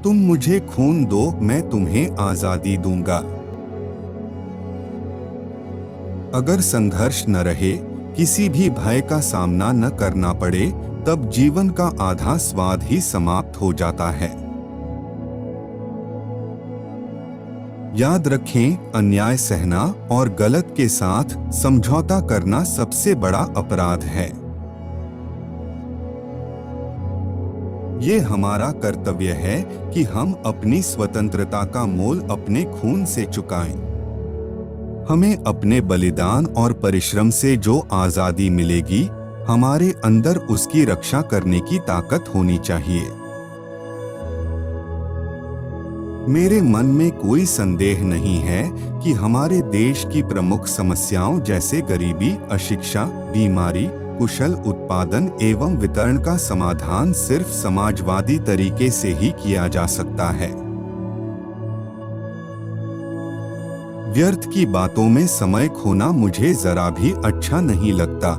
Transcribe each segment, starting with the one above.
तुम मुझे खून दो, मैं तुम्हें आजादी दूंगा। अगर संघर्ष न रहे, किसी भी भय का सामना न करना पड़े, तब जीवन का आधा स्वाद ही समाप्त हो जाता है। याद रखें, अन्याय सहना और गलत के साथ समझौता करना सबसे बड़ा अपराध है। ये हमारा कर्तव्य है कि हम अपनी स्वतंत्रता का मोल अपने खून से चुकाएं। हमें अपने बलिदान और परिश्रम से जो आजादी मिलेगी, हमारे अंदर उसकी रक्षा करने की ताकत होनी चाहिए। मेरे मन में कोई संदेह नहीं है कि हमारे देश की प्रमुख समस्याओं जैसे गरीबी, अशिक्षा, बीमारी, कुशल उत्पादन एवं वितरण का समाधान सिर्फ समाजवादी तरीके से ही किया जा सकता है। व्यर्थ की बातों में समय खोना मुझे जरा भी अच्छा नहीं लगता।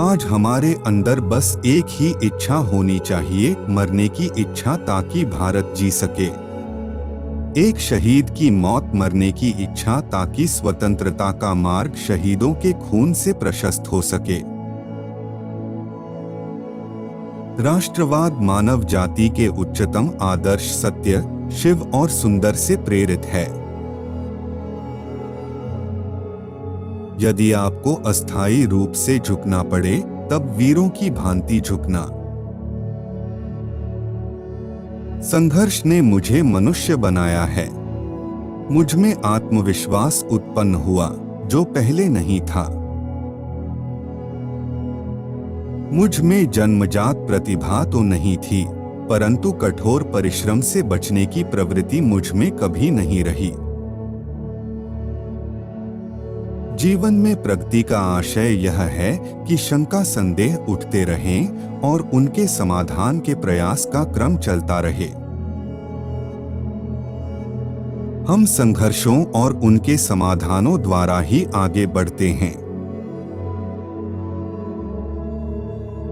आज हमारे अंदर बस एक ही इच्छा होनी चाहिए, मरने की इच्छा, ताकि भारत जी सके। एक शहीद की मौत मरने की इच्छा, ताकि स्वतंत्रता का मार्ग शहीदों के खून से प्रशस्त हो सके। राष्ट्रवाद मानव जाति के उच्चतम आदर्श सत्य, शिव और सुंदर से प्रेरित है। यदि आपको अस्थायी रूप से झुकना पड़े, तब वीरों की भांति झुकना। संघर्ष ने मुझे मनुष्य बनाया है। मुझ में आत्मविश्वास उत्पन्न हुआ जो पहले नहीं था। मुझ में जन्मजात प्रतिभा तो नहीं थी, परंतु कठोर परिश्रम से बचने की प्रवृत्ति मुझ में कभी नहीं रही। जीवन में प्रगति का आशय यह है कि शंका संदेह उठते रहें और उनके समाधान के प्रयास का क्रम चलता रहे। हम संघर्षों और उनके समाधानों द्वारा ही आगे बढ़ते हैं।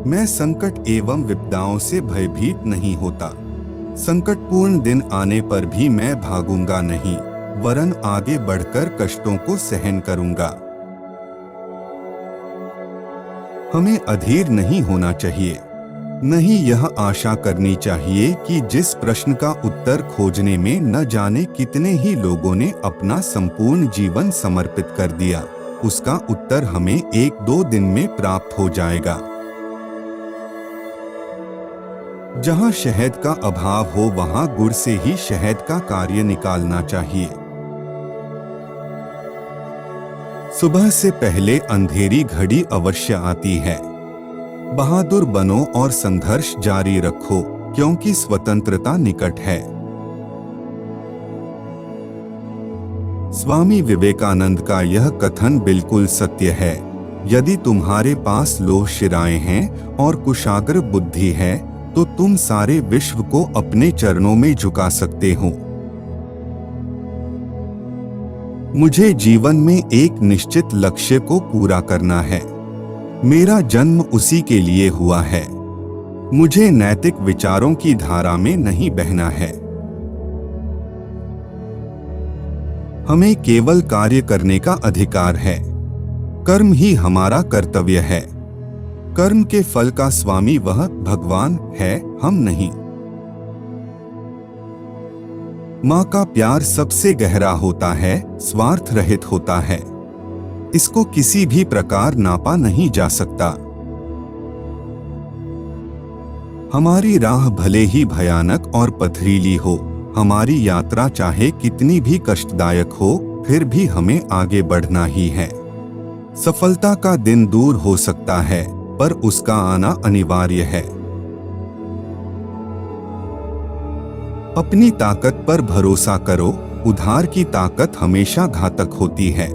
मैं संकट एवं विपदाओं से भयभीत नहीं होता। संकटपूर्ण दिन आने पर भी मैं भागूंगा नहीं, वरन आगे बढ़कर कष्टों को सहन करूंगा। हमें अधीर नहीं होना चाहिए, नहीं यह आशा करनी चाहिए कि जिस प्रश्न का उत्तर खोजने में न जाने कितने ही लोगों ने अपना संपूर्ण जीवन समर्पित कर दिया, उसका उत्तर हमें 1-2 दिन में प्राप्त हो जाएगा। जहां शहद का अभाव हो, वहां गुड़ से ही शहद का कार्य निकालना चाहिए। सुबह से पहले अंधेरी घड़ी अवश्य आती है। बहादुर बनो और संघर्ष जारी रखो, क्योंकि स्वतंत्रता निकट है। स्वामी विवेकानंद का यह कथन बिल्कुल सत्य है। यदि तुम्हारे पास लोह शिराएं हैं और कुशाग्र बुद्धि है, तो तुम सारे विश्व को अपने चरणों में झुका सकते हो। मुझे जीवन में एक निश्चित लक्ष्य को पूरा करना है। मेरा जन्म उसी के लिए हुआ है। मुझे नैतिक विचारों की धारा में नहीं बहना है। हमें केवल कार्य करने का अधिकार है। कर्म ही हमारा कर्तव्य है। कर्म के फल का स्वामी वह भगवान है, हम नहीं। माँ का प्यार सबसे गहरा होता है, स्वार्थ रहित होता है। इसको किसी भी प्रकार नापा नहीं जा सकता। हमारी राह भले ही भयानक और पथरीली हो, हमारी यात्रा चाहे कितनी भी कष्टदायक हो, फिर भी हमें आगे बढ़ना ही है। सफलता का दिन दूर हो सकता है, पर उसका आना अनिवार्य है। अपनी ताकत पर भरोसा करो, उधार की ताकत हमेशा घातक होती है।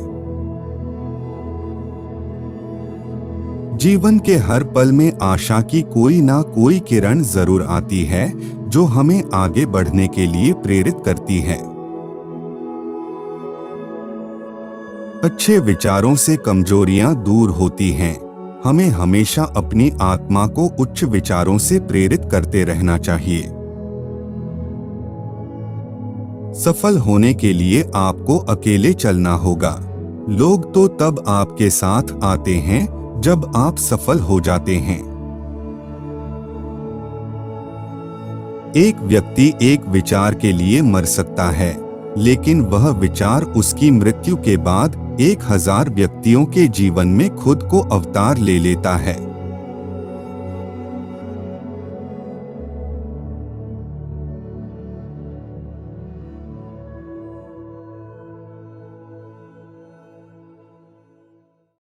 जीवन के हर पल में आशा की कोई ना कोई किरण जरूर आती है, जो हमें आगे बढ़ने के लिए प्रेरित करती है। अच्छे विचारों से कमजोरियां दूर होती हैं, हमें हमेशा अपनी आत्मा को उच्च विचारों से प्रेरित करते रहना चाहिए। सफल होने के लिए आपको अकेले चलना होगा। लोग तो तब आपके साथ आते हैं जब आप सफल हो जाते हैं। एक व्यक्ति एक विचार के लिए मर सकता है, लेकिन वह विचार उसकी मृत्यु के बाद 1000 व्यक्तियों के जीवन में खुद को अवतार ले लेता है।